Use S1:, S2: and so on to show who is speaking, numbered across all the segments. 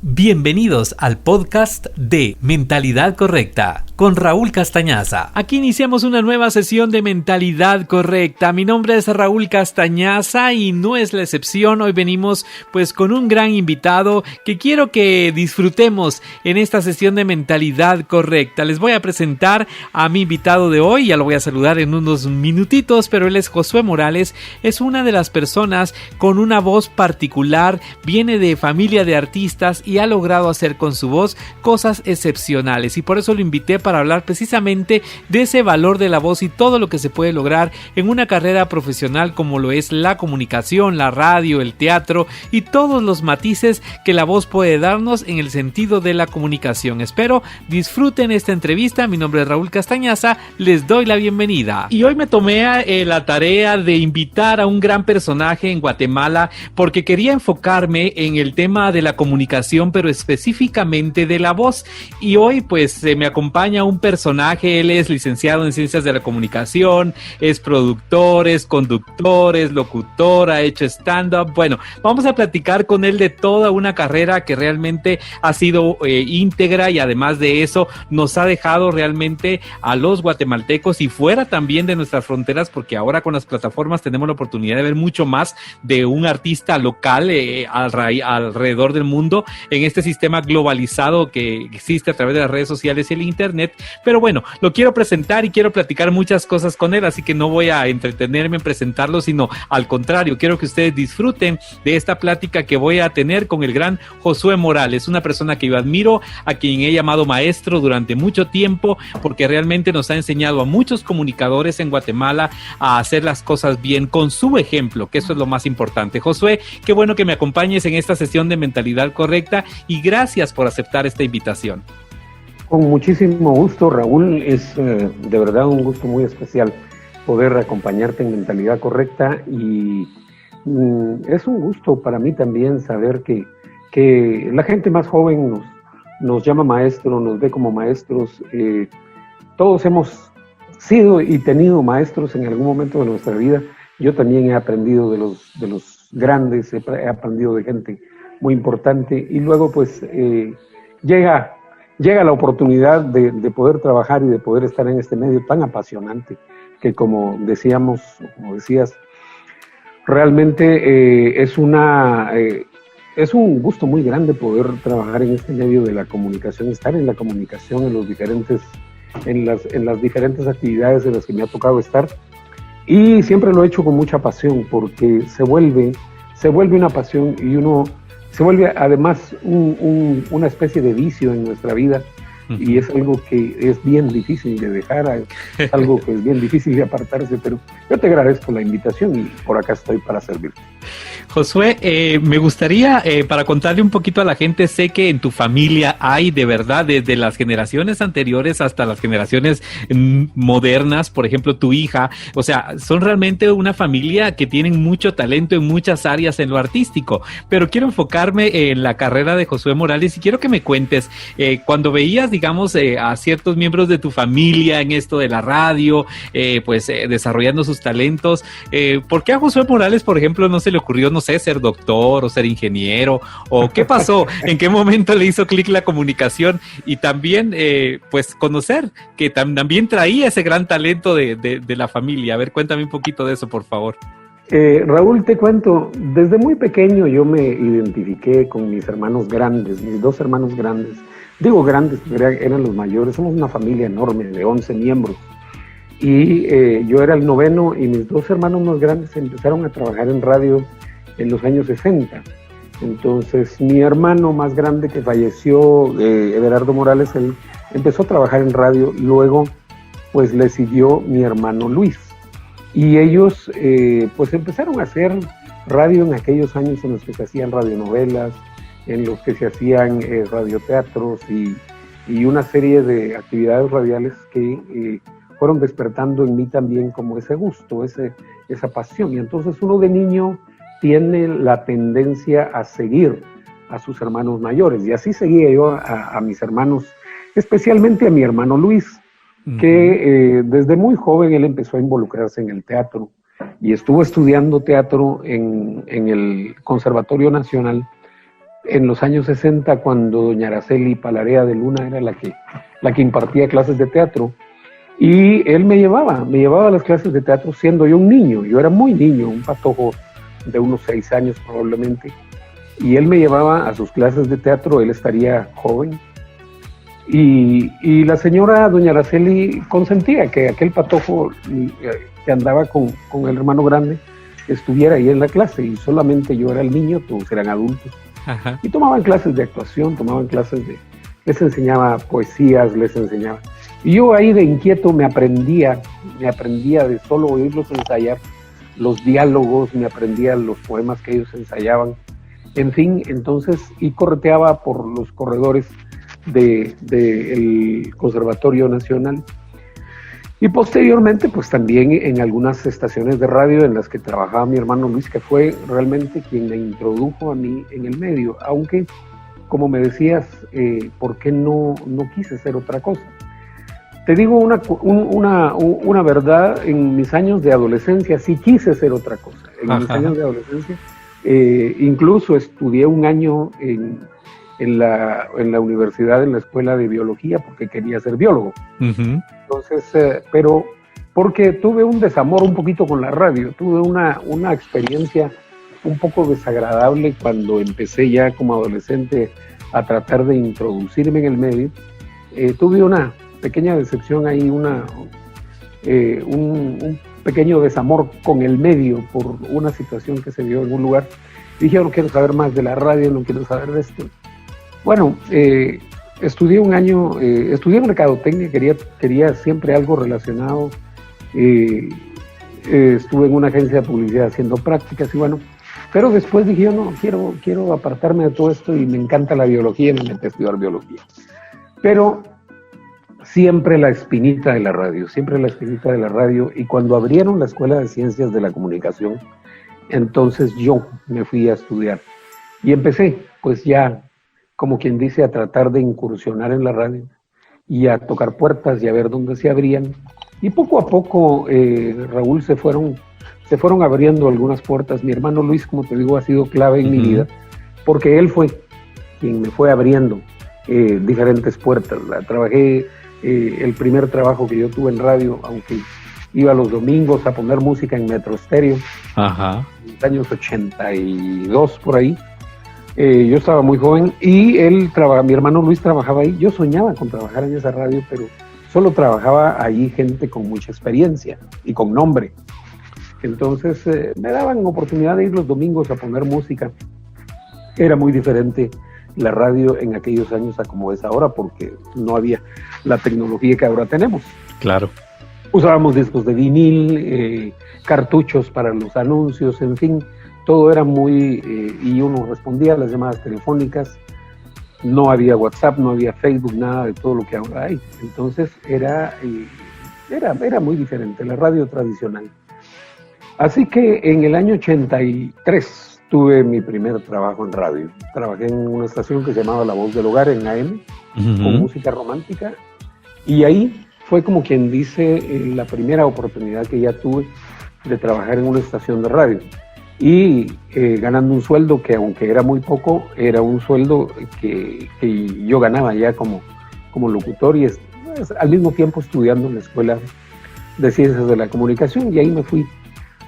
S1: Bienvenidos al podcast de Mentalidad Correcta con Raúl Castañaza. Aquí iniciamos una nueva sesión de Mentalidad Correcta. Mi nombre es Raúl Castañaza y no es la excepción. Hoy venimos pues con un gran invitado que quiero que disfrutemos en esta sesión de Mentalidad Correcta. Les voy a presentar a mi invitado de hoy, ya lo voy a saludar en unos minutitos, pero él es Josué Morales. Es una de las personas con una voz particular, viene de familia de artistas y ha logrado hacer con su voz cosas excepcionales, y por eso lo invité para hablar precisamente de ese valor de la voz y todo lo que se puede lograr en una carrera profesional como lo es la comunicación, la radio, el teatro y todos los matices que la voz puede darnos en el sentido de la comunicación. Espero disfruten esta entrevista. Mi nombre es Raúl Castañaza, les doy la bienvenida. Y hoy me tomé la tarea de invitar a un gran personaje en Guatemala porque quería enfocarme en el tema de la comunicación, pero específicamente de la voz. Y hoy pues me acompaña un personaje. Él es licenciado en Ciencias de la Comunicación, es productor, es conductor, es locutor, ha hecho stand-up. Bueno, vamos a platicar con él de toda una carrera que realmente ha sido íntegra, y además de eso nos ha dejado realmente a los guatemaltecos y fuera también de nuestras fronteras, porque ahora con las plataformas tenemos la oportunidad de ver mucho más de un artista local alrededor del mundo en este sistema globalizado que existe a través de las redes sociales y el internet. Pero bueno, lo quiero presentar y quiero platicar muchas cosas con él, así que no voy a entretenerme en presentarlo, sino al contrario, quiero que ustedes disfruten de esta plática que voy a tener con el gran Josué Morales, una persona que yo admiro, a quien he llamado maestro durante mucho tiempo, porque realmente nos ha enseñado a muchos comunicadores en Guatemala a hacer las cosas bien con su ejemplo, que eso es lo más importante. Josué, qué bueno que me acompañes en esta sesión de Mentalidad Correcta y gracias por aceptar esta invitación.
S2: Con muchísimo gusto, Raúl. Es de verdad un gusto muy especial poder acompañarte en Mentalidad Correcta, y es un gusto para mí también saber que la gente más joven nos llama maestro, nos ve como maestros. Todos hemos sido y tenido maestros en algún momento de nuestra vida. Yo también he aprendido de los grandes, he aprendido de gente muy importante, y luego pues llega la oportunidad de poder trabajar y de poder estar en este medio tan apasionante que, como decíamos, como decías, realmente es un gusto muy grande poder trabajar en este medio de la comunicación, estar en la comunicación en las diferentes actividades en las que me ha tocado estar, y siempre lo he hecho con mucha pasión, porque se vuelve una pasión, y uno se vuelve además una especie de vicio en nuestra vida, y es algo que es bien difícil de dejar, es algo que es bien difícil de apartarse, pero yo te agradezco la invitación y por acá estoy para servirte.
S1: Josué, me gustaría, para contarle un poquito a la gente, sé que en tu familia hay de verdad, desde las generaciones anteriores hasta las generaciones modernas, por ejemplo, tu hija, o sea, son realmente una familia que tienen mucho talento en muchas áreas en lo artístico, pero quiero enfocarme en la carrera de Josué Morales y quiero que me cuentes, cuando veías, digamos, a ciertos miembros de tu familia en esto de la radio, desarrollando sus talentos, ¿por qué a Josué Morales, por ejemplo, no se le ocurrió, no sé, ser doctor o ser ingeniero? ¿O qué pasó? ¿En qué momento le hizo clic la comunicación? Y también, conocer que también traía ese gran talento de la familia. A ver, cuéntame un poquito de eso, por favor.
S2: Raúl, te cuento, desde muy pequeño yo me identifiqué con mis hermanos grandes, mis dos hermanos grandes. Digo grandes porque eran los mayores. Somos una familia enorme de 11 miembros. Y yo era el noveno, y mis dos hermanos más grandes empezaron a trabajar en radio en los años 60. Entonces, mi hermano más grande, que falleció, Everardo Morales, él empezó a trabajar en radio. Luego, pues le siguió mi hermano Luis. Y ellos, pues empezaron a hacer radio en aquellos años en los que se hacían radionovelas, en los que se hacían radioteatros y una serie de actividades radiales que fueron despertando en mí también como ese gusto, esa pasión. Y entonces uno de niño tiene la tendencia a seguir a sus hermanos mayores, y así seguía yo a mis hermanos, especialmente a mi hermano Luis, que desde muy joven él empezó a involucrarse en el teatro y estuvo estudiando teatro en el Conservatorio Nacional en los años 60, cuando doña Araceli Palarea de Luna era la que impartía clases de teatro. Y él me llevaba a las clases de teatro siendo yo un niño. Yo era muy niño, un patojo de unos 6 años probablemente. Y él me llevaba a sus clases de teatro, él estaría joven. Y la señora doña Araceli consentía que aquel patojo que andaba con el hermano grande estuviera ahí en la clase, y solamente yo era el niño, todos eran adultos. Ajá. Y tomaban clases de actuación, les enseñaba poesías, les enseñaba. Y yo ahí de inquieto me aprendía de solo oírlos ensayar los diálogos, me aprendía los poemas que ellos ensayaban, en fin, entonces, y correteaba por los corredores del Conservatorio Nacional. Y posteriormente, pues también en algunas estaciones de radio en las que trabajaba mi hermano Luis, que fue realmente quien me introdujo a mí en el medio, aunque, como me decías, ¿por qué no quise hacer otra cosa? Te digo una verdad, en mis años de adolescencia sí quise hacer otra cosa. En mis años de adolescencia, incluso estudié un año en la universidad, en la escuela de biología, porque quería ser biólogo. Uh-huh. Entonces, pero porque tuve un desamor un poquito con la radio, tuve una experiencia un poco desagradable cuando empecé ya como adolescente a tratar de introducirme en el medio. Tuve una pequeña decepción ahí, un pequeño desamor con el medio por una situación que se dio en un lugar. Dije, yo no quiero saber más de la radio, no quiero saber de esto. Bueno, estudié un año, estudié mercadotecnia, quería siempre algo relacionado. Estuve en una agencia de publicidad haciendo prácticas y bueno, pero después dije, yo no, quiero apartarme de todo esto y me encanta la biología y me metí a estudiar biología. Pero siempre la espinita de la radio, y cuando abrieron la Escuela de Ciencias de la Comunicación, entonces yo me fui a estudiar y empecé, pues ya, como quien dice, a tratar de incursionar en la radio y a tocar puertas y a ver dónde se abrían. Y poco a poco, Raúl, se fueron abriendo algunas puertas. Mi hermano Luis, como te digo, ha sido clave en mi vida, porque él fue quien me fue abriendo diferentes puertas. Trabajé, el primer trabajo que yo tuve en radio, aunque iba los domingos a poner música en Metro Estéreo, en los años 82 por ahí. Yo estaba muy joven y mi hermano Luis trabajaba ahí. Yo soñaba con trabajar en esa radio, pero solo trabajaba allí gente con mucha experiencia y con nombre. Entonces me daban oportunidad de ir los domingos a poner música. Era muy diferente la radio en aquellos años a como es ahora, porque no había la tecnología que ahora tenemos.
S1: Claro.
S2: Usábamos discos de vinil, cartuchos para los anuncios, en fin, todo era muy... y uno respondía a las llamadas telefónicas. No había WhatsApp, no había Facebook, nada de todo lo que ahora hay. Entonces era muy diferente la radio tradicional. Así que en el año 83 tuve mi primer trabajo en radio. Trabajé en una estación que se llamaba La Voz del Hogar, en AM, con música romántica. Y ahí fue, como quien dice, la primera oportunidad que ya tuve de trabajar en una estación de radio. Y ganando un sueldo que, aunque era muy poco, era un sueldo que yo ganaba ya como locutor, y al mismo tiempo estudiando en la Escuela de Ciencias de la Comunicación, y ahí me fui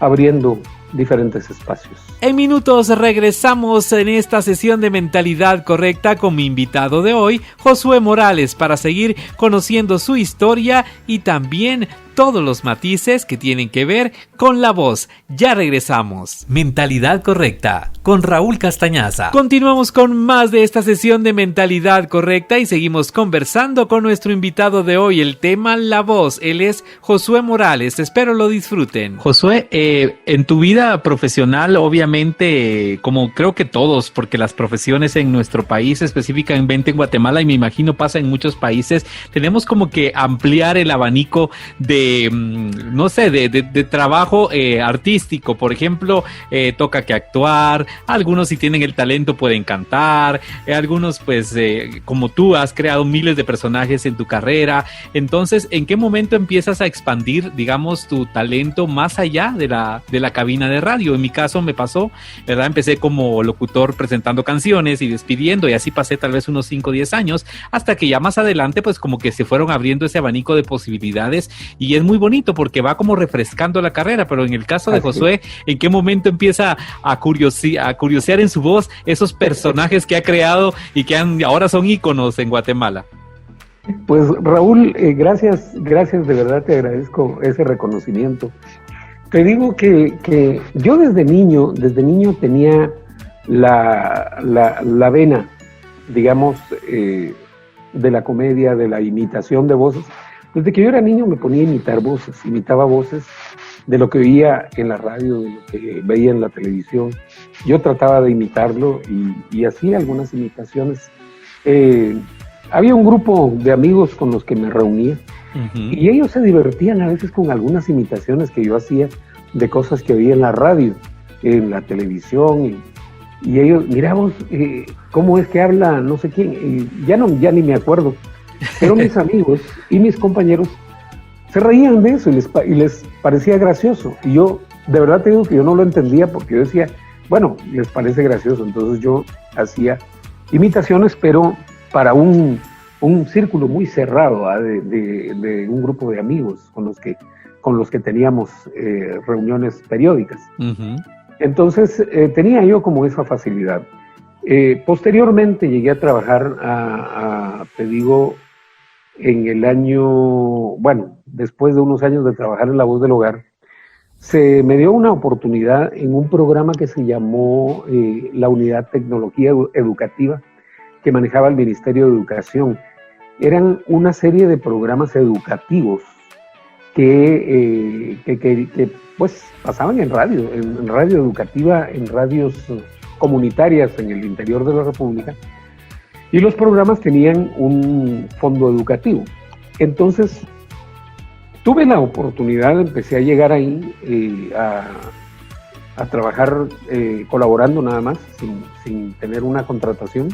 S2: abriendo diferentes espacios.
S1: En minutos regresamos en esta sesión de Mentalidad Correcta con mi invitado de hoy, Josué Morales, para seguir conociendo su historia y también todos los matices que tienen que ver con la voz. Ya regresamos. Mentalidad Correcta con Raúl Castañaza. Continuamos con más de esta sesión de Mentalidad Correcta y seguimos conversando con nuestro invitado de hoy. El tema, la voz. Él es Josué Morales. Espero lo disfruten.
S3: Josué, en tu vida profesional, obviamente, como creo que todos, porque las profesiones en nuestro país, específicamente en Guatemala, y me imagino pasa en muchos países, tenemos como que ampliar el abanico de no sé, de trabajo artístico. Por ejemplo, toca que actuar, algunos si tienen el talento pueden cantar, algunos pues como tú has creado miles de personajes en tu carrera. Entonces, ¿en qué momento empiezas a expandir, digamos, tu talento más allá de la cabina de radio? En mi caso me pasó, ¿verdad? Empecé como locutor presentando canciones y despidiendo, y así pasé tal vez unos 5 o 10 años, hasta que ya más adelante pues como que se fueron abriendo ese abanico de posibilidades, y es muy bonito porque va como refrescando la carrera. Pero en el caso de Josué, ¿en qué momento empieza a curiosear en su voz esos personajes que ha creado y que ahora son íconos en Guatemala?
S2: Pues Raúl, gracias, de verdad te agradezco ese reconocimiento. Te digo que yo desde niño tenía la vena, digamos, de la comedia, de la imitación de voces. Desde que yo era niño me ponía a imitaba voces de lo que oía en la radio, de lo que veía en la televisión. Yo trataba de imitarlo y hacía algunas imitaciones. Había un grupo de amigos con los que me reunía, y ellos se divertían a veces con algunas imitaciones que yo hacía de cosas que oía en la radio, en la televisión, y ellos, miramos cómo es que habla no sé quién, y ya ni me acuerdo, pero mis amigos y mis compañeros se reían de eso y les parecía gracioso, y yo de verdad te digo que yo no lo entendía, porque yo decía, bueno, les parece gracioso. Entonces yo hacía imitaciones, pero para un círculo muy cerrado, de un grupo de amigos con los que teníamos reuniones periódicas. Entonces tenía yo como esa facilidad. Posteriormente llegué a trabajar, te digo, en el año, bueno, después de unos años de trabajar en La Voz del Hogar, se me dio una oportunidad en un programa que se llamó la Unidad Tecnología Educativa, que manejaba el Ministerio de Educación. Eran una serie de programas educativos que pues pasaban en radio educativa, en radios comunitarias en el interior de la República, y los programas tenían un fondo educativo. Entonces tuve la oportunidad, empecé a llegar ahí a trabajar colaborando nada más, sin tener una contratación.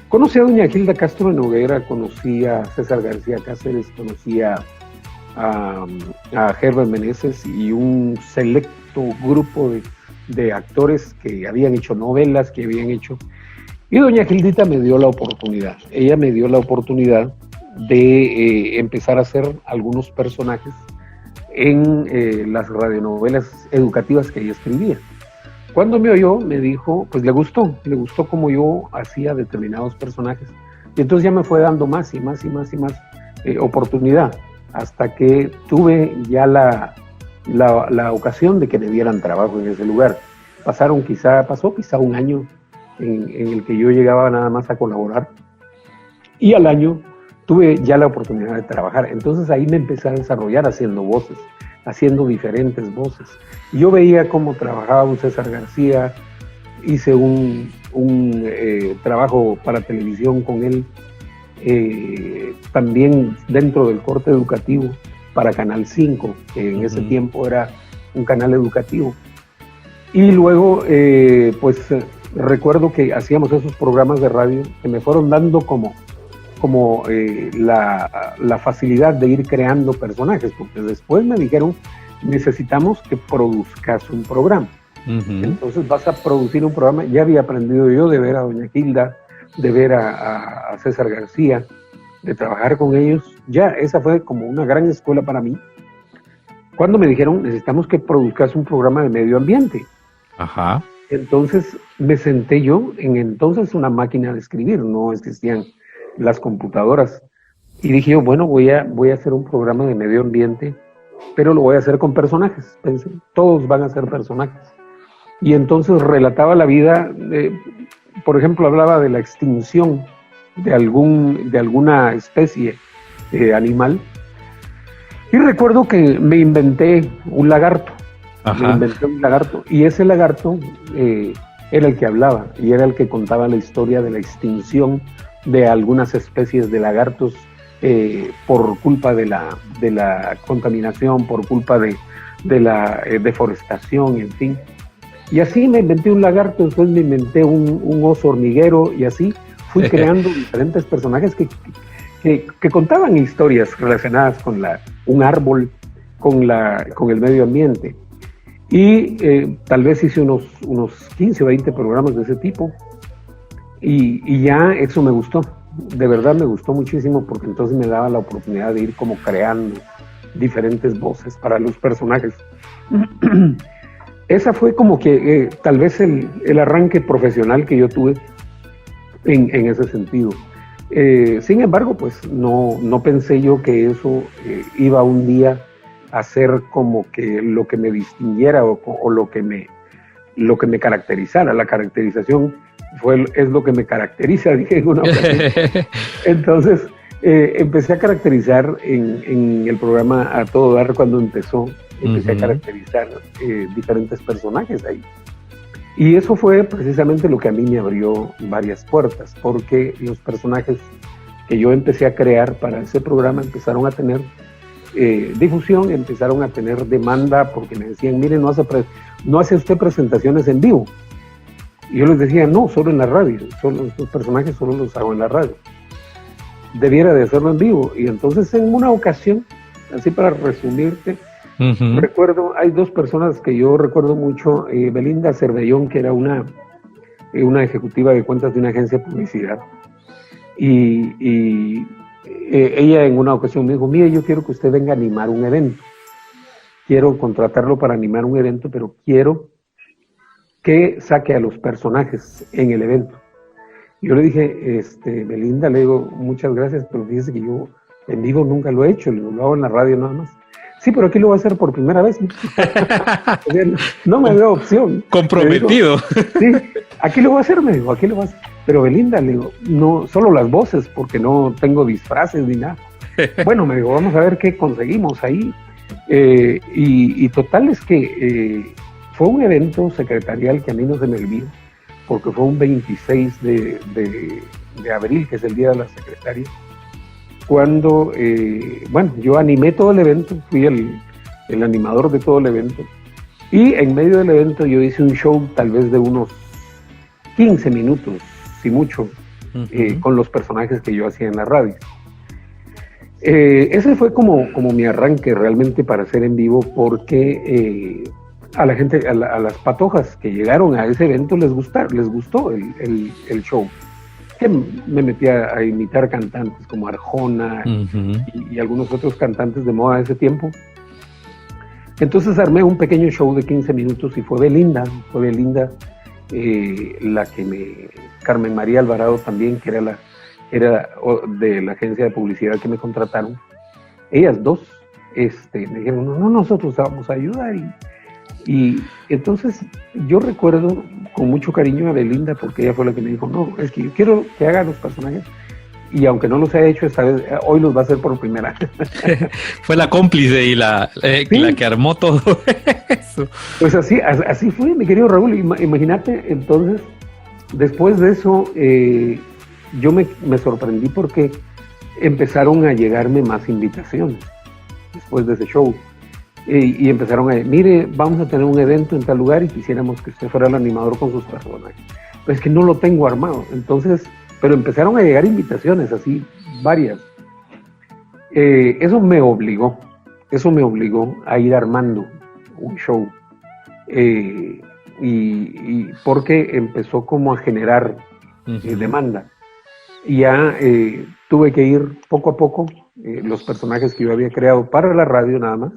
S2: Conocí a doña Gilda Castro de Noguera, conocí a César García Cáceres, conocí a Herbert Meneses y un selecto grupo de actores que habían hecho novelas, que habían hecho... Y doña Gildita me dio la oportunidad. Ella me dio la oportunidad de empezar a hacer algunos personajes en las radionovelas educativas que ella escribía. Cuando me oyó, me dijo, pues le gustó como yo hacía determinados personajes. Y entonces ya me fue dando más y más oportunidad, hasta que tuve ya la ocasión de que me dieran trabajo en ese lugar. Pasó quizá un año en el que yo llegaba nada más a colaborar, y al año tuve ya la oportunidad de trabajar. Entonces ahí me empecé a desarrollar haciendo voces, haciendo diferentes voces. Y yo veía cómo trabajaba un César García, hice un trabajo para televisión con él, también dentro del corte educativo para Canal 5, que en ese tiempo era un canal educativo. Y luego, recuerdo que hacíamos esos programas de radio que me fueron dando como la facilidad de ir creando personajes, porque después me dijeron, necesitamos que produzcas un programa. Entonces vas a producir un programa. Ya había aprendido yo de ver a doña Gilda, de ver a César García, de trabajar con ellos. Ya esa fue como una gran escuela para mí. Cuando me dijeron, necesitamos que produzcas un programa de medio ambiente.
S3: Ajá.
S2: Entonces me senté yo, en entonces una máquina de escribir, no existían las computadoras, y dije yo, bueno, voy a hacer un programa de medio ambiente, pero lo voy a hacer con personajes. Pensé, todos van a ser personajes. Y entonces relataba la vida, por ejemplo, hablaba de la extinción de alguna especie animal, y recuerdo que me inventé un lagarto. Y ese lagarto era el que hablaba, y era el que contaba la historia de la extinción de algunas especies de lagartos por culpa de la contaminación, por culpa de la deforestación, en fin. Y así me inventé un lagarto, después me inventé un oso hormiguero, y así fui creando diferentes personajes que contaban historias relacionadas con un árbol, con el medio ambiente. Y tal vez hice unos 15 o 20 programas de ese tipo, y ya eso me gustó, de verdad me gustó muchísimo, porque entonces me daba la oportunidad de ir como creando diferentes voces para los personajes. Esa fue como que tal vez el arranque profesional que yo tuve en ese sentido. Sin embargo, pues no pensé yo que eso iba un día a ser como que lo que me distinguiera o lo que me caracterizara. La caracterización es lo que me caracteriza, dije en una ocasión. Entonces empecé a caracterizar en el programa A Todo Dar cuando empezó. Empecé a caracterizar diferentes personajes ahí. Y eso fue precisamente lo que a mí me abrió varias puertas, porque los personajes que yo empecé a crear para ese programa empezaron a tener difusión, empezaron a tener demanda, porque me decían, mire, no hace usted presentaciones en vivo. Y yo les decía, no, solo en la radio, estos personajes solo los hago en la radio. Debiera de hacerlo en vivo. Y entonces en una ocasión, así para resumirte, recuerdo, hay dos personas que yo recuerdo mucho, Belinda Cervellón, que era una ejecutiva de cuentas de una agencia de publicidad, y ella en una ocasión me dijo, mire, yo quiero que usted venga a animar un evento, quiero contratarlo para animar un evento, pero quiero que saque a los personajes en el evento. Yo le dije, Belinda, le digo, muchas gracias, pero fíjese que yo en vivo nunca lo he hecho, lo hago en la radio nada más. Sí, pero aquí lo voy a hacer por primera vez. No me veo opción.
S3: Comprometido.
S2: Digo, sí, aquí lo voy a hacer, me digo, aquí lo voy a hacer. Pero Belinda, le digo, no, solo las voces, porque no tengo disfraces ni nada. Bueno, me digo, vamos a ver qué conseguimos ahí. Y total es que fue un evento secretarial que a mí no se me olvida, porque fue un 26 de abril, que es el Día de la Secretaria, cuando, yo animé todo el evento, fui el animador de todo el evento, y en medio del evento yo hice un show tal vez de unos 15 minutos, si mucho, con los personajes que yo hacía en la radio. Ese fue como mi arranque realmente para hacer en vivo, porque a la gente, a las patojas que llegaron a ese evento les gustó el show. Que me metí a imitar cantantes como Arjona y algunos otros cantantes de moda de ese tiempo. Entonces armé un pequeño show de 15 minutos y fue Belinda la que Carmen María Alvarado también, que era de la agencia de publicidad que me contrataron. Ellas dos me dijeron, no, nosotros te vamos a ayudar. Y entonces yo recuerdo con mucho cariño a Belinda, porque ella fue la que me dijo, no, es que yo quiero que haga los personajes, y aunque no los haya hecho esta vez, hoy los va a hacer por primera vez.
S3: Fue la cómplice y la que armó todo eso.
S2: Pues así fue, mi querido Raúl. Imagínate, entonces, después de eso, yo me sorprendí porque empezaron a llegarme más invitaciones después de ese show. Y empezaron a decir, mire, vamos a tener un evento en tal lugar y quisiéramos que usted fuera el animador con sus personajes. Pues es que no lo tengo armado. Entonces, pero empezaron a llegar invitaciones, así, varias. Eso me obligó a ir armando un show. Y porque empezó como a generar demanda. Y ya tuve que ir poco a poco, los personajes que yo había creado para la radio nada más,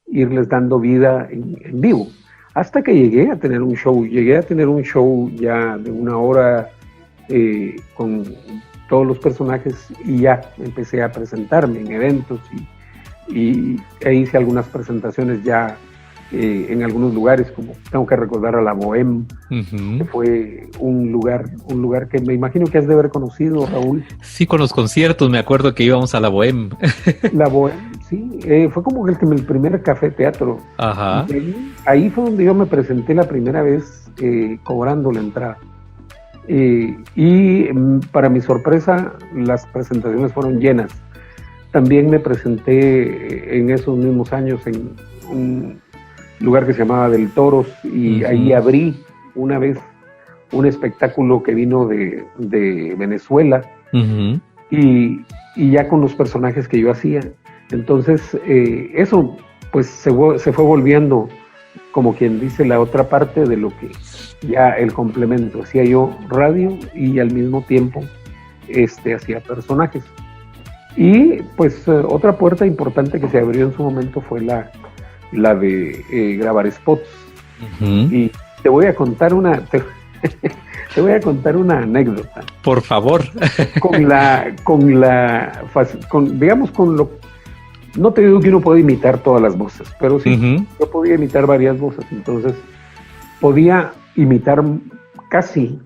S2: irles dando vida en vivo, hasta que llegué a tener un show ya de 1 hora con todos los personajes, y ya empecé a presentarme en eventos y hice algunas presentaciones ya en algunos lugares, como tengo que recordar a la Bohème, que fue un lugar que me imagino que has de haber conocido, Raúl.
S3: Sí, con los conciertos, me acuerdo que íbamos a la Bohème.
S2: La Bohème, sí, fue como el primer café teatro.
S3: Ajá.
S2: Ahí fue donde yo me presenté la primera vez cobrando la entrada. Y para mi sorpresa, las presentaciones fueron llenas. también me presenté en esos mismos años en un lugar que se llamaba Del Toros y ahí abrí una vez un espectáculo que vino de Venezuela y ya con los personajes que yo hacía. Entonces eso pues se fue volviendo, como quien dice, la otra parte de lo que ya el complemento. Hacía yo radio y al mismo tiempo hacía personajes. Y pues otra puerta importante que se abrió en su momento fue la de grabar spots. Y te voy a contar te voy a contar una anécdota.
S3: Por favor.
S2: Digamos, no te digo que uno puede imitar todas las voces, pero sí, yo podía imitar varias voces. Entonces, podía imitar casi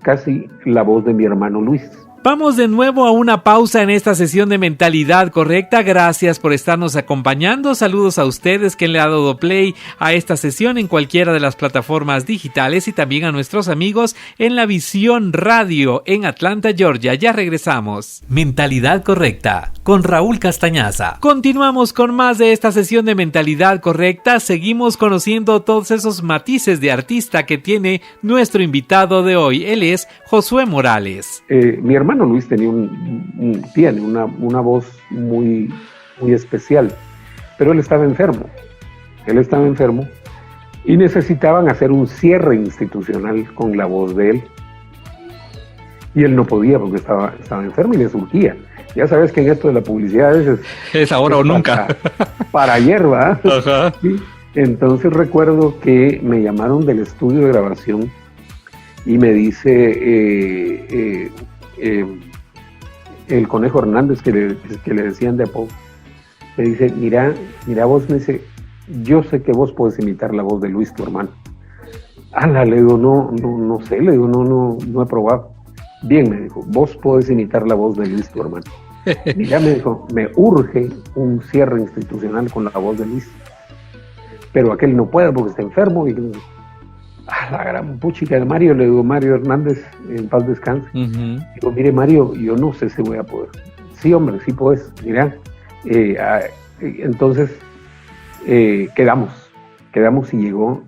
S2: la voz de mi hermano Luis.
S1: Vamos de nuevo a una pausa en esta sesión de Mentalidad Correcta. Gracias por estarnos acompañando. Saludos a ustedes que le han dado play a esta sesión en cualquiera de las plataformas digitales y también a nuestros amigos en La Visión Radio en Atlanta, Georgia. Ya regresamos. Mentalidad Correcta con Raúl Castañaza. Continuamos con más de esta sesión de Mentalidad Correcta. Seguimos conociendo todos esos matices de artista que tiene nuestro invitado de hoy. Él es Josué Morales.
S2: Mi hermano Luis tiene una voz muy, muy especial, pero él estaba enfermo y necesitaban hacer un cierre institucional con la voz de él y él no podía porque estaba enfermo y le surgía. Ya sabes que en esto de la publicidad a veces
S3: es ahora o nunca.
S2: Para ayer, ¿va?
S3: Ajá.
S2: ¿Sí? Entonces recuerdo que me llamaron del estudio de grabación y me dice el Conejo Hernández, que le decían de apodo, me dice, mira vos, me dice, yo sé que vos podés imitar la voz de Luis, tu hermano. Le digo, no sé, le digo, no he probado. Bien, me dijo, vos podés imitar la voz de Luis, tu hermano. Mira, me dijo, me urge un cierre institucional con la voz de Luis, pero aquel no puede porque está enfermo. Y la gran puchica de Mario, le digo, Mario Hernández, en paz descanse. Digo, mire, Mario, yo no sé si voy a poder. Sí, hombre, sí puedes. Mira, entonces quedamos y llegó.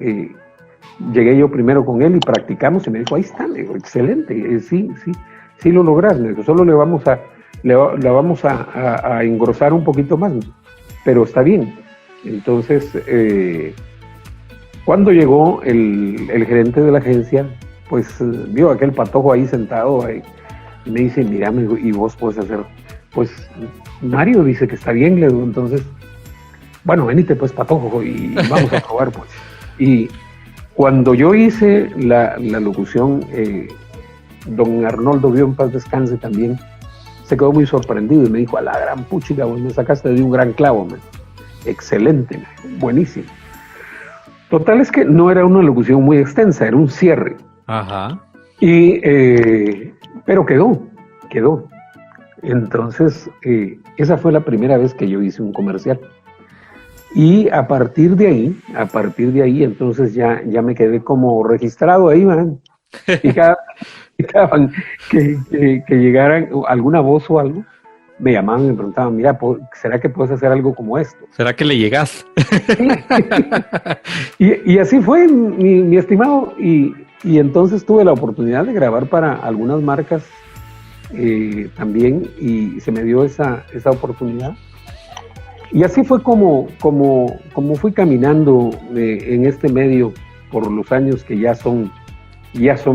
S2: Llegué yo primero con él y practicamos y me dijo, ahí está, le digo, excelente, sí lo logras, me dijo, solo le vamos a engrosar un poquito más, pero está bien. Entonces, cuando llegó el gerente de la agencia, pues vio aquel patojo ahí sentado y me dice, mira, amigo, y vos podés hacer, pues Mario dice que está bien, le digo, entonces, bueno, venite pues patojo y vamos a probar pues. Y cuando yo hice la locución, don Arnoldo Vio en paz descanse también, se quedó muy sorprendido y me dijo, a la gran puchica, vos me sacaste de un gran clavo, man. Excelente, man. Buenísimo. Total es que no era una locución muy extensa, era un cierre.
S3: Ajá.
S2: Pero quedó. Entonces, esa fue la primera vez que yo hice un comercial. Y a partir de ahí, entonces ya me quedé como registrado ahí, man. Y cada que llegaran alguna voz o algo, me llamaban y me preguntaban, mira, ¿será que puedes hacer algo como esto?
S3: ¿Será que le llegas?
S2: y así fue, mi estimado. Y entonces tuve la oportunidad de grabar para algunas marcas también, y se me dio esa oportunidad. Y así fue como fui caminando en este medio por los años que ya son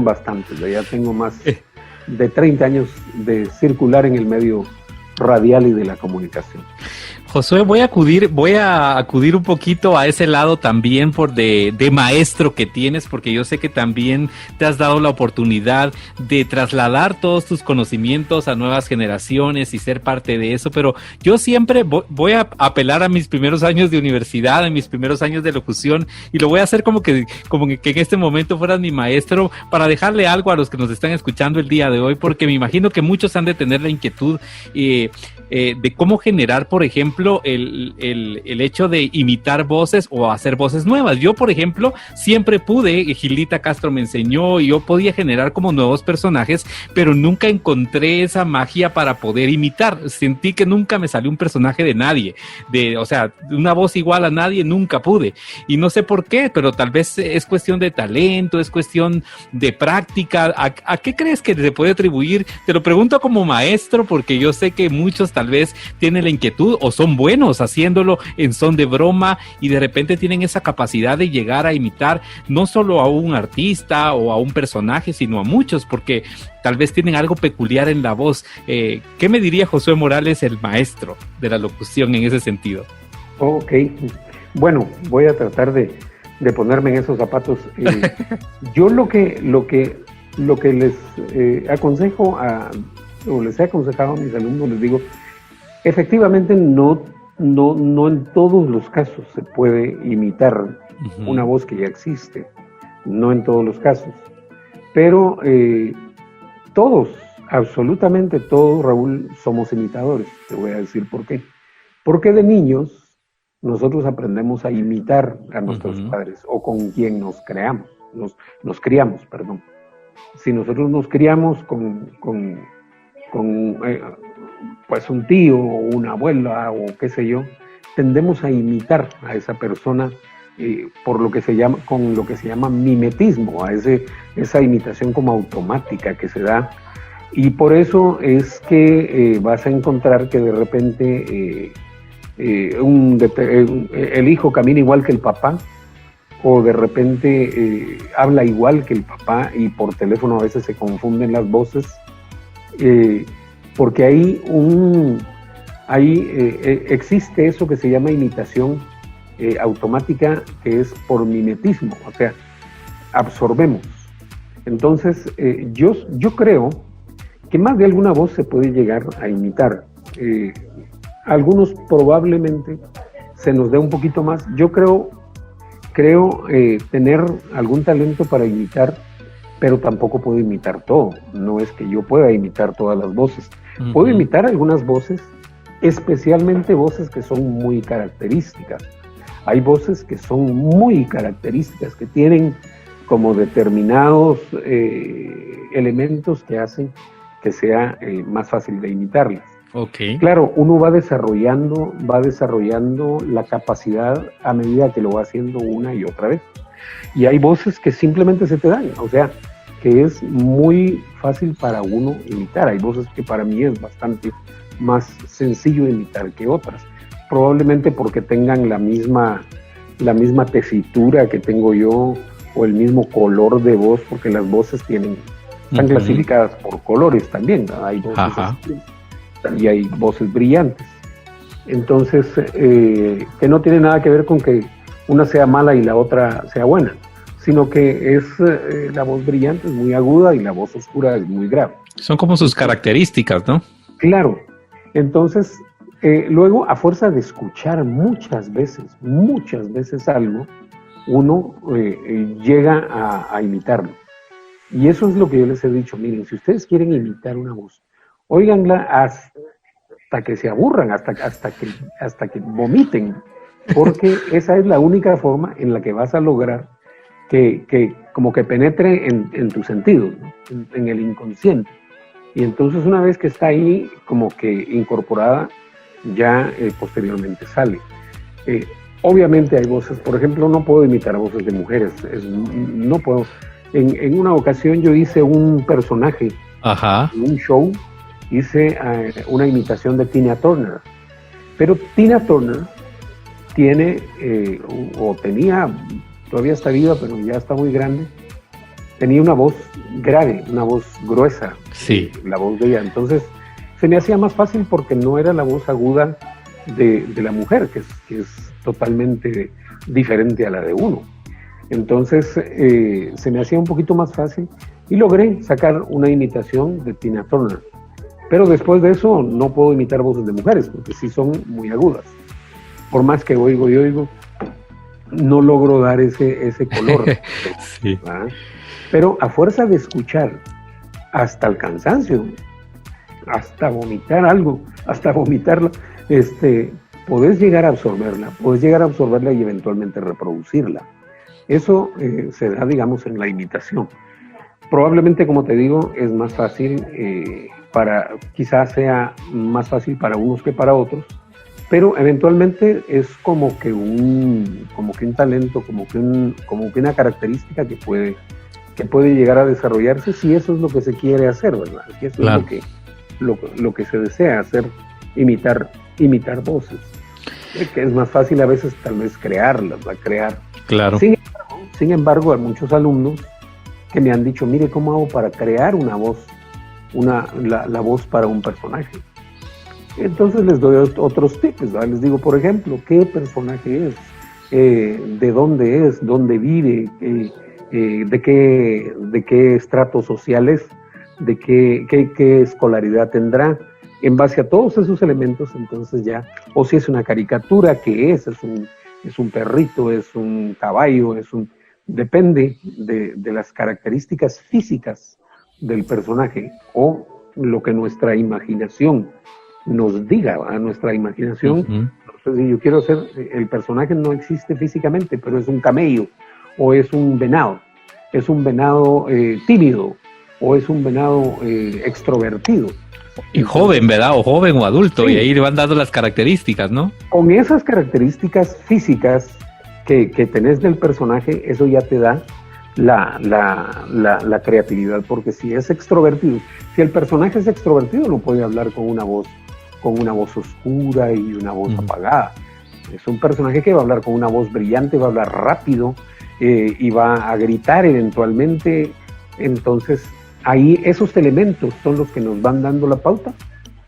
S2: bastantes. Ya tengo más de 30 años de circular en el medio radial y de la comunicación.
S3: Josué, voy a acudir un poquito a ese lado también de maestro que tienes, porque yo sé que también te has dado la oportunidad de trasladar todos tus conocimientos a nuevas generaciones y ser parte de eso, pero yo siempre voy a apelar a mis primeros años de universidad, a mis primeros años de locución, y lo voy a hacer como que en este momento fueras mi maestro, para dejarle algo a los que nos están escuchando el día de hoy, porque me imagino que muchos han de tener la inquietud de cómo generar, por ejemplo, ejemplo, el hecho de imitar voces o hacer voces nuevas. Yo, por ejemplo, siempre pude, Gilita Castro me enseñó, y yo podía generar como nuevos personajes, pero nunca encontré esa magia para poder imitar. Sentí que nunca me salió un personaje de nadie, o sea, una voz igual a nadie, nunca pude. Y no sé por qué, pero tal vez es cuestión de talento, es cuestión de práctica. ¿A qué crees que se puede atribuir? Te lo pregunto como maestro, porque yo sé que muchos tal vez tienen la inquietud o son buenos haciéndolo en son de broma y de repente tienen esa capacidad de llegar a imitar no solo a un artista o a un personaje, sino a muchos, porque tal vez tienen algo peculiar en la voz. ¿Qué me diría Josué Morales, el maestro de la locución, en ese sentido?
S2: Ok, bueno, voy a tratar de ponerme en esos zapatos. Yo lo que les aconsejo o les he aconsejado a mis alumnos, les digo, efectivamente no en todos los casos se puede imitar una voz que ya existe, no en todos los casos, pero todos, absolutamente todos, Raúl, somos imitadores. Te voy a decir por qué. Porque de niños nosotros aprendemos a imitar a nuestros padres o con quien nos criamos, perdón. Si nosotros nos criamos con pues un tío o una abuela o qué sé yo, tendemos a imitar a esa persona con lo que se llama mimetismo, a esa imitación como automática que se da. Y por eso es que vas a encontrar que de repente el hijo camina igual que el papá, o de repente habla igual que el papá, y por teléfono a veces se confunden las voces, porque existe eso que se llama imitación automática, que es por mimetismo, o sea, absorbemos. Entonces, yo creo que más de alguna voz se puede llegar a imitar. Algunos probablemente se nos dé un poquito más. Yo creo tener algún talento para imitar, pero tampoco puedo imitar todo. No es que yo pueda imitar todas las voces. Puedo imitar algunas voces, especialmente voces que son muy características. Hay voces que son muy características, que tienen como determinados elementos que hacen que sea más fácil de imitarlas.
S3: Okay.
S2: Claro, uno va desarrollando la capacidad a medida que lo va haciendo una y otra vez. Y hay voces que simplemente se te dan, o sea, que es muy fácil para uno imitar. Hay voces que para mí es bastante más sencillo imitar que otras, probablemente porque tengan la misma tesitura que tengo yo, o el mismo color de voz, porque las voces están clasificadas por colores también, ¿no? Hay voces y hay voces brillantes. Entonces, que no tiene nada que ver con que una sea mala y la otra sea buena, sino que la voz brillante es muy aguda y la voz oscura es muy grave.
S3: Son como sus características, ¿no? Claro.
S2: Entonces, luego, a fuerza de escuchar muchas veces algo, uno llega a imitarlo. Y eso es lo que yo les he dicho. Miren, si ustedes quieren imitar una voz, óiganla hasta que se aburran, hasta que vomiten, porque esa es la única forma en la que vas a lograr que como que penetre en tus sentidos, ¿no? en el inconsciente. Y entonces una vez que está ahí como que incorporada, ya posteriormente sale. Obviamente hay voces, por ejemplo, no puedo imitar voces de mujeres, no puedo. En una ocasión yo hice un personaje en un show, hice una imitación de Tina Turner, pero Tina Turner tiene, o tenía, todavía está viva, pero ya está muy grande, tenía una voz grave, una voz gruesa,
S3: sí.
S2: La voz de ella. Entonces se me hacía más fácil porque no era la voz aguda de la mujer, que es totalmente diferente a la de uno. Entonces se me hacía un poquito más fácil y logré sacar una imitación de Tina Turner. Pero después de eso no puedo imitar voces de mujeres porque sí son muy agudas. Por más que oigo y oigo, no logro dar ese color.
S3: Sí.
S2: ¿Ah? Pero a fuerza de escuchar hasta el cansancio, hasta vomitar algo, hasta vomitarlo, podés llegar a absorberla y eventualmente reproducirla. Eso se da, digamos, en la imitación. Probablemente, como te digo, es más fácil, quizás sea más fácil para unos que para otros, pero eventualmente es como que un talento, como que una característica que puede llegar a desarrollarse si eso es lo que se quiere hacer, ¿verdad? Si eso claro. Es lo que se desea hacer, imitar voces. Que es más fácil a veces tal vez crearlas, crear.
S3: Claro.
S2: Sin embargo, hay muchos alumnos que me han dicho, mire, ¿cómo hago para crear una voz, la voz para un personaje? Entonces les doy otros tips, ¿verdad? Les digo, por ejemplo, ¿qué personaje es? ¿De dónde es? ¿Dónde vive? ¿De qué estrato social es? ¿De qué escolaridad tendrá? En base a todos esos elementos, entonces ya, o si es una caricatura, ¿qué es? ¿Es un perrito? ¿Es un caballo? Depende de las características físicas del personaje o lo que nuestra imaginación nos diga, a nuestra imaginación. Uh-huh. Entonces, si yo quiero hacer, el personaje no existe físicamente, pero es un camello, o es un venado tímido, o es un venado extrovertido.
S3: Y joven, ¿verdad? O joven o adulto, sí. Y ahí le van dando las características, ¿no?
S2: Con esas características físicas que tenés del personaje, eso ya te da la creatividad, porque si es extrovertido, si el personaje es extrovertido, no puede hablar con una voz oscura y una voz apagada. Es un personaje que va a hablar con una voz brillante, va a hablar rápido y va a gritar eventualmente. Entonces, ahí esos elementos son los que nos van dando la pauta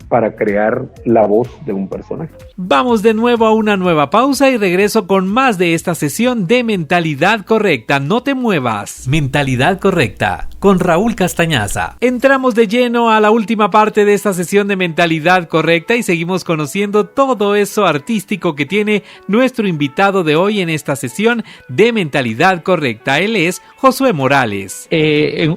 S2: para crear la voz de un personaje.
S1: Vamos de nuevo a una nueva pausa y regreso con más de esta sesión de Mentalidad Correcta. No te muevas. Mentalidad Correcta con Raúl Castañaza. Entramos de lleno a la última parte de esta sesión de Mentalidad Correcta y seguimos conociendo todo eso artístico que tiene nuestro invitado de hoy en esta sesión de Mentalidad Correcta. Él es Josué Morales.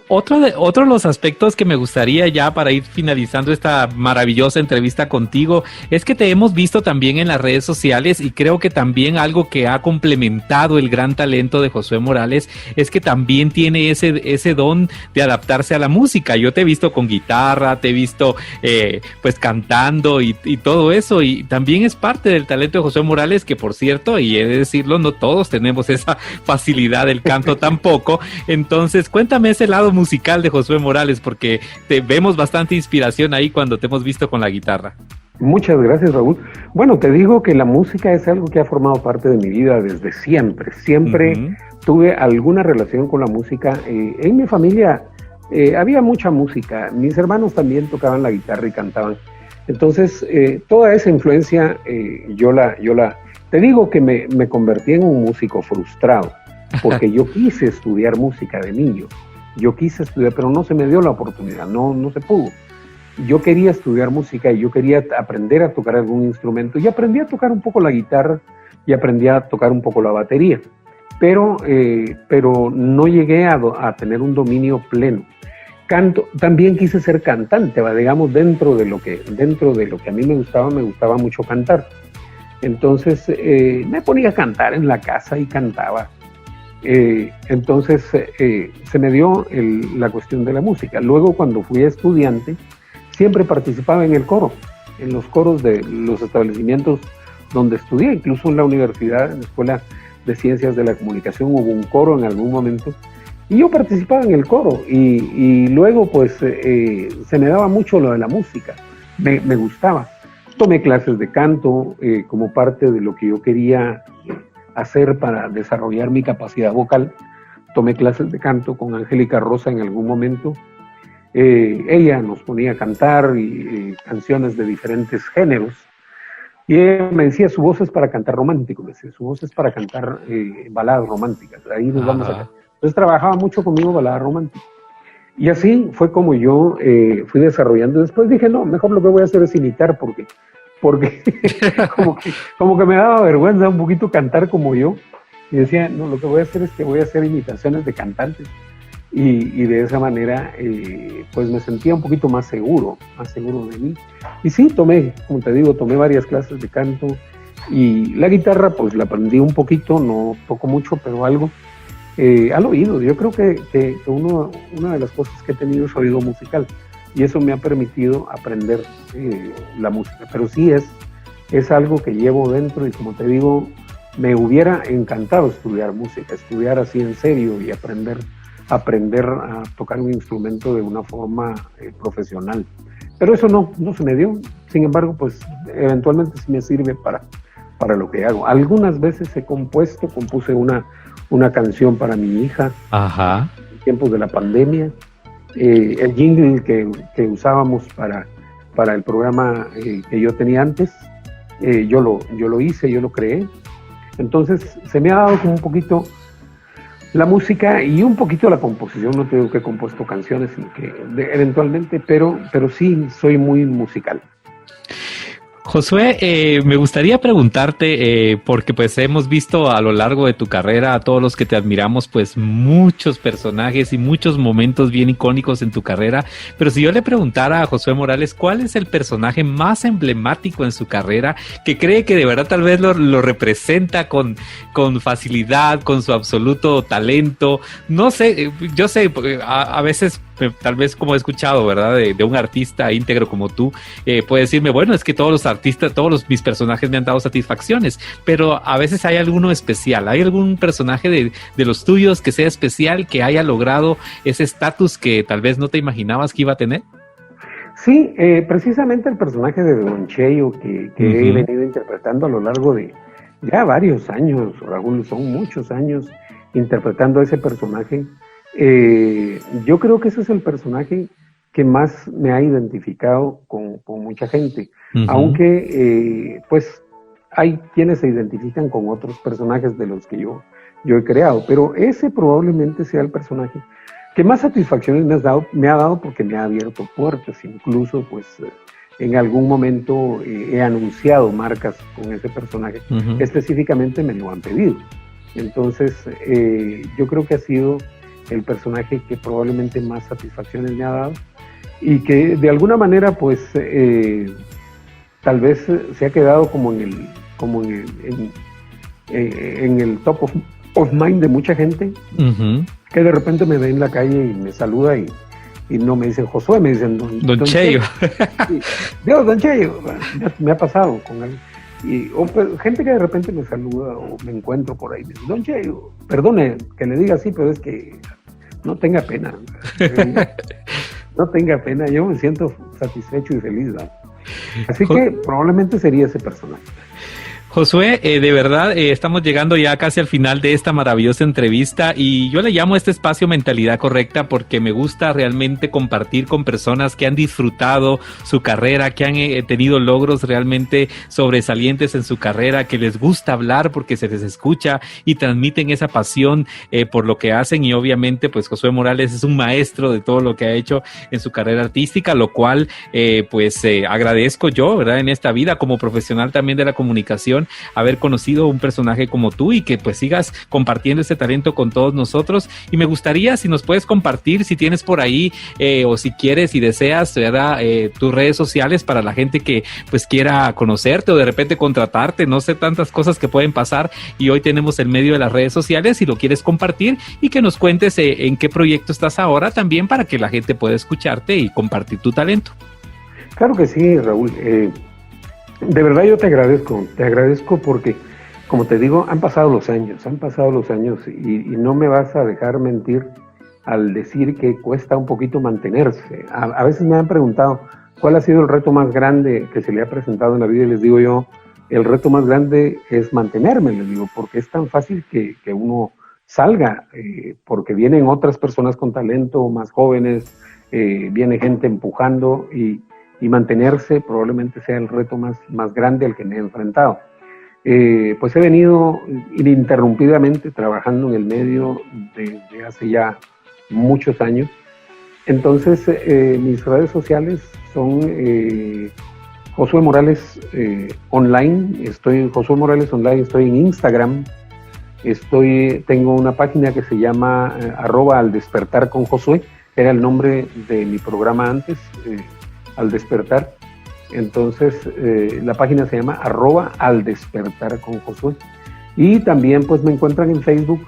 S3: Otro de los aspectos que me gustaría ya para ir finalizando esta maravillosa entrevista contigo es que te hemos visto también en las redes sociales, y creo que también algo que ha complementado el gran talento de Josué Morales es que también tiene ese don de adaptarse a la música. Yo te he visto con guitarra, te he visto pues cantando y todo eso, y también es parte del talento de Josué Morales, que por cierto, y he de decirlo, no todos tenemos esa facilidad del canto tampoco. Entonces cuéntame ese lado musical de Josué Morales, porque te vemos bastante inspiración ahí cuando te hemos visto con la guitarra.
S2: Muchas gracias, Raúl. Bueno, te digo que la música es algo que ha formado parte de mi vida desde siempre. Siempre tuve alguna relación con la música. En mi familia había mucha música. Mis hermanos también tocaban la guitarra y cantaban. Entonces, toda esa influencia, te digo que me convertí en un músico frustrado, porque yo quise estudiar música de niño. Yo quise estudiar, pero no se me dio la oportunidad, no se pudo. Yo quería estudiar música y yo quería aprender a tocar algún instrumento, y aprendí a tocar un poco la guitarra y aprendí a tocar un poco la batería, pero no llegué a tener un dominio pleno. También quise ser cantante, digamos, dentro de lo que a mí me gustaba mucho cantar. Entonces me ponía a cantar en la casa y cantaba. Entonces se me dio la cuestión de la música. Luego, cuando fui estudiante, siempre participaba en el coro, en los coros de los establecimientos donde estudié, incluso en la universidad, en la Escuela de Ciencias de la Comunicación, hubo un coro en algún momento, y yo participaba en el coro, y luego pues se me daba mucho lo de la música, me gustaba. Tomé clases de canto como parte de lo que yo quería hacer para desarrollar mi capacidad vocal. Tomé clases de canto con Angélica Rosa en algún momento. Ella nos ponía a cantar canciones de diferentes géneros, y ella me decía, su voz es para cantar romántico, su voz es para cantar baladas románticas, ahí nos vamos a cantar. Entonces trabajaba mucho conmigo baladas románticas, y así fue como yo fui desarrollando. Después dije, no, mejor lo que voy a hacer es imitar, porque como que me daba vergüenza un poquito cantar como yo, y decía, no, lo que voy a hacer es que voy a hacer imitaciones de cantantes. Y de esa manera, pues me sentía un poquito más seguro de mí. Y sí, tomé varias clases de canto. Y la guitarra, pues la aprendí un poquito, no toco mucho, pero algo. Al oído, yo creo que una de las cosas que he tenido es oído musical, y eso me ha permitido aprender la música. Pero sí es algo que llevo dentro, y como te digo, me hubiera encantado estudiar música, estudiar así en serio y aprender a tocar un instrumento de una forma profesional. Pero eso no se me dio. Sin embargo, pues eventualmente sí me sirve para lo que hago. Algunas veces compuse una canción para mi hija.
S3: Ajá.
S2: En tiempos de la pandemia. El jingle que usábamos para el programa que yo tenía antes, yo lo hice, yo lo creé. Entonces se me ha dado como un poquito la música y un poquito la composición. No te digo que he compuesto canciones, sino que eventualmente, pero sí soy muy musical.
S3: Josué, me gustaría preguntarte, porque pues hemos visto a lo largo de tu carrera, a todos los que te admiramos, pues muchos personajes y muchos momentos bien icónicos en tu carrera, pero si yo le preguntara a Josué Morales, ¿cuál es el personaje más emblemático en su carrera, que cree que de verdad tal vez lo representa con facilidad, con su absoluto talento? No sé, yo sé, a veces tal vez como he escuchado, ¿verdad? De un artista íntegro como tú, puede decirme, bueno, es que todos los artistas, mis personajes me han dado satisfacciones, pero a veces hay alguno especial. ¿Hay algún personaje de los tuyos que sea especial, que haya logrado ese estatus que tal vez no te imaginabas que iba a tener?
S2: Sí, precisamente el personaje de Don Cheyo que he venido interpretando a lo largo de ya varios años, Raúl, son muchos años interpretando a ese personaje. Yo creo que ese es el personaje que más me ha identificado con mucha gente, aunque pues hay quienes se identifican con otros personajes de los que yo he creado, pero ese probablemente sea el personaje que más satisfacciones me ha dado porque me ha abierto puertas. Incluso pues en algún momento he anunciado marcas con ese personaje, específicamente me lo han pedido. Entonces yo creo que ha sido el personaje que probablemente más satisfacciones me ha dado, y que de alguna manera pues tal vez se ha quedado como en el top of mind de mucha gente, que de repente me ve en la calle y me saluda y no me dicen Josué, me dicen Don Cheyo. Sí, Dios, Don Cheyo, me ha pasado con él. O gente que de repente me saluda o me encuentro por ahí, me dice, Don Cheyo, perdone que le diga así, pero es que no tenga pena. No tenga pena, yo me siento satisfecho y feliz, ¿verdad? Así que probablemente sería ese personaje.
S3: Josué, de verdad, estamos llegando ya casi al final de esta maravillosa entrevista, y yo le llamo a este espacio Mentalidad Correcta porque me gusta realmente compartir con personas que han disfrutado su carrera, que han tenido logros realmente sobresalientes en su carrera, que les gusta hablar porque se les escucha y transmiten esa pasión por lo que hacen. Y obviamente pues Josué Morales es un maestro de todo lo que ha hecho en su carrera artística, lo cual agradezco yo, ¿verdad? En esta vida como profesional también de la comunicación, haber conocido un personaje como tú, y que pues sigas compartiendo ese talento con todos nosotros. Y me gustaría si nos puedes compartir, si tienes por ahí o si quieres y deseas, ¿verdad? Tus redes sociales para la gente que pues quiera conocerte o de repente contratarte, no sé, tantas cosas que pueden pasar, y hoy tenemos el medio de las redes sociales si lo quieres compartir, y que nos cuentes en qué proyecto estás ahora también, para que la gente pueda escucharte y compartir tu talento.
S2: Claro que sí, Raúl. De verdad yo te agradezco porque, como te digo, han pasado los años y no me vas a dejar mentir al decir que cuesta un poquito mantenerse. A veces me han preguntado cuál ha sido el reto más grande que se le ha presentado en la vida, y les digo yo, el reto más grande es mantenerme, les digo, porque es tan fácil que uno salga, porque vienen otras personas con talento, más jóvenes, viene gente empujando, y mantenerse probablemente sea el reto más grande al que me he enfrentado. Pues he venido ininterrumpidamente trabajando en el medio desde hace ya muchos años. Entonces mis redes sociales son Josué Morales Online. Estoy Josué Morales Online, estoy en Instagram. Tengo una página que se llama @al despertar con Josué, era el nombre de mi programa antes, Al Despertar. Entonces, la página se llama @aldespertar con Josué. Y también pues me encuentran en Facebook,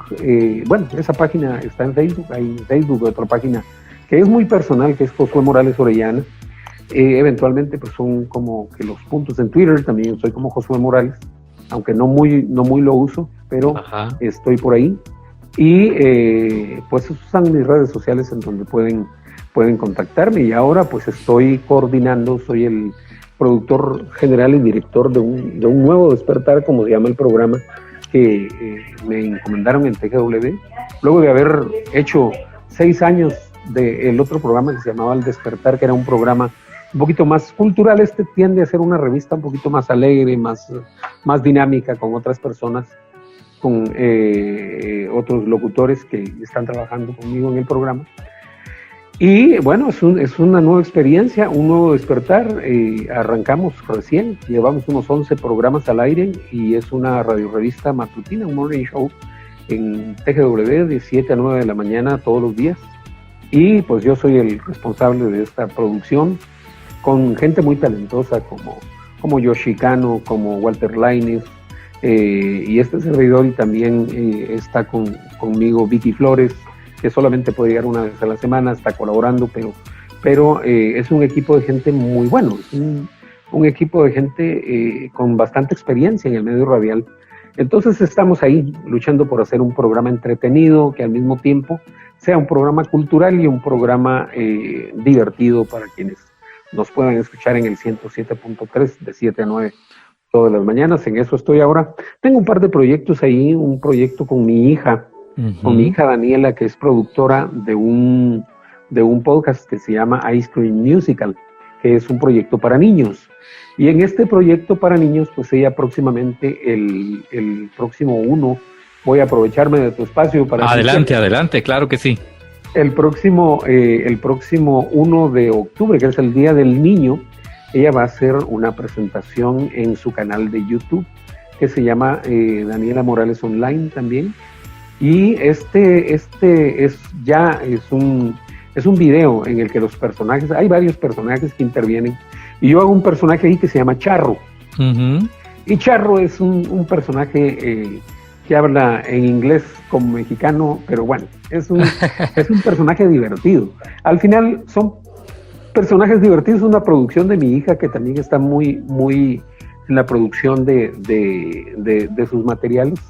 S2: bueno, esa página está en Facebook, hay en Facebook otra página que es muy personal, que es Josué Morales Orellana. Eventualmente pues son como que los puntos en Twitter, también soy como Josué Morales, aunque no muy lo uso, pero estoy por ahí. Y pues esas son mis redes sociales en donde pueden contactarme. Y ahora pues estoy coordinando, soy el productor general y director de un nuevo despertar, como se llama el programa, que me encomendaron en TGW, luego de haber hecho 6 años del otro programa que se llamaba El Despertar, que era un programa un poquito más cultural. Este tiende a ser una revista un poquito más alegre, más dinámica, con otras personas, con otros locutores que están trabajando conmigo en el programa. Y bueno, es una nueva experiencia, un nuevo despertar. Arrancamos recién, llevamos unos 11 programas al aire y es una radiorevista matutina, un morning show en TGW de 7 a 9 de la mañana todos los días. Y pues yo soy el responsable de esta producción, con gente muy talentosa como Yoshikano, como Walter Lainez, y este servidor, y también está conmigo Vicky Flores, que solamente puede llegar una vez a la semana, está colaborando, pero es un equipo de gente muy bueno, es un equipo de gente con bastante experiencia en el medio radial. Entonces estamos ahí luchando por hacer un programa entretenido, que al mismo tiempo sea un programa cultural y un programa divertido para quienes nos puedan escuchar en el 107.3 de 7 a 9 todas las mañanas. En eso estoy ahora. Tengo un par de proyectos ahí, un proyecto con mi hija, con mi hija Daniela, que es productora de un podcast que se llama Ice Cream Musical, que es un proyecto para niños. Y en este proyecto para niños, pues ella próximamente, el próximo 1, voy a aprovecharme de tu espacio para...
S3: Adelante, claro que sí.
S2: El próximo 1 de octubre, que es el Día del Niño, ella va a hacer una presentación en su canal de YouTube, que se llama Daniela Morales Online también. Y este es un video en el que los personajes, hay varios personajes que intervienen, y yo hago un personaje ahí que se llama Charro. Y Charro es un personaje que habla en inglés como mexicano, pero bueno, es un personaje divertido. Al final son personajes divertidos, una producción de mi hija que también está muy en la producción de sus materiales.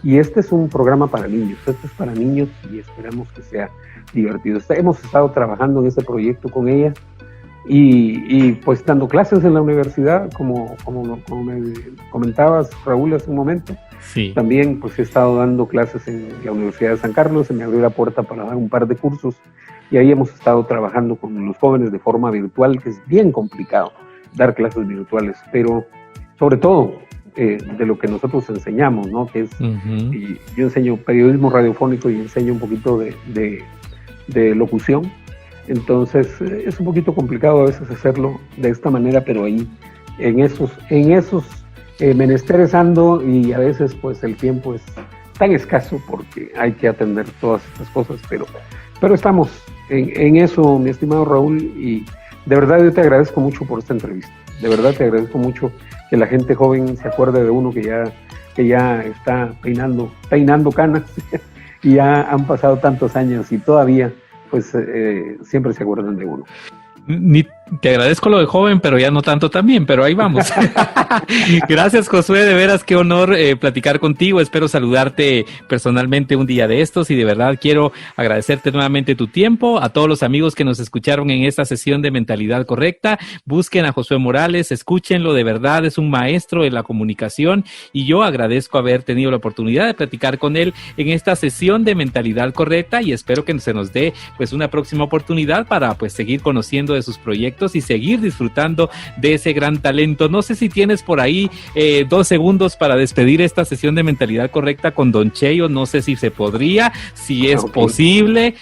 S2: Y este es un programa para niños, este es para niños y esperamos que sea divertido. Hemos estado trabajando en este proyecto con ella y pues dando clases en la universidad, como me comentabas, Raúl, hace un momento.
S3: Sí.
S2: También pues he estado dando clases en la Universidad de San Carlos, se me abrió la puerta para dar un par de cursos y ahí hemos estado trabajando con los jóvenes de forma virtual, que es bien complicado dar clases virtuales, pero sobre todo de lo que nosotros enseñamos, ¿no? Que es, y yo enseño periodismo radiofónico y enseño un poquito de locución, entonces es un poquito complicado a veces hacerlo de esta manera, pero ahí en esos menesteres ando, y a veces pues el tiempo es tan escaso porque hay que atender todas estas cosas, pero estamos en eso, mi estimado Raúl, y de verdad yo te agradezco mucho por esta entrevista, de verdad te agradezco mucho que la gente joven se acuerde de uno que ya está peinando canas y ya han pasado tantos años y todavía pues siempre se acuerdan de uno.
S3: Te agradezco lo de joven, pero ya no tanto también, pero ahí vamos. Gracias, Josué, de veras qué honor platicar contigo. Espero saludarte personalmente un día de estos y de verdad quiero agradecerte nuevamente tu tiempo. A todos los amigos que nos escucharon en esta sesión de Mentalidad Correcta, busquen a Josué Morales, escúchenlo, de verdad es un maestro en la comunicación y yo agradezco haber tenido la oportunidad de platicar con él en esta sesión de Mentalidad Correcta y espero que se nos dé pues una próxima oportunidad para pues seguir conociendo de sus proyectos y seguir disfrutando de ese gran talento. No sé si tienes por ahí 2 segundos para despedir esta sesión de Mentalidad Correcta con Don Cheyo. No sé si se podría, si es posible,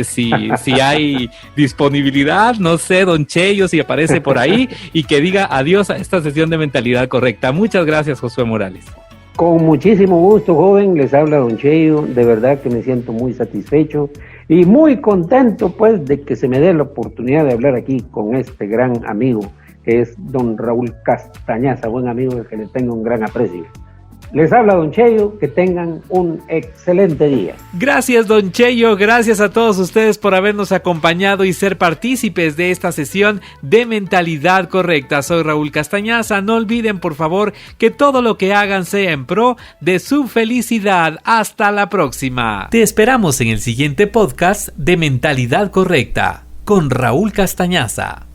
S3: si hay disponibilidad, no sé, Don Cheyo, si aparece por ahí y que diga adiós a esta sesión de Mentalidad Correcta. Muchas gracias, Josué Morales.
S2: Con muchísimo gusto, joven, les habla Don Cheyo, de verdad que me siento muy satisfecho y muy contento pues de que se me dé la oportunidad de hablar aquí con este gran amigo es don Raúl Castañaza, buen amigo del que le tengo un gran aprecio. Les habla don Cheyo, que tengan un excelente día.
S1: Gracias don Cheyo, gracias a todos ustedes por habernos acompañado y ser partícipes de esta sesión de Mentalidad Correcta. Soy Raúl Castañaza, no olviden por favor que todo lo que hagan sea en pro de su felicidad. Hasta la próxima. Te esperamos en el siguiente podcast de Mentalidad Correcta con Raúl Castañaza.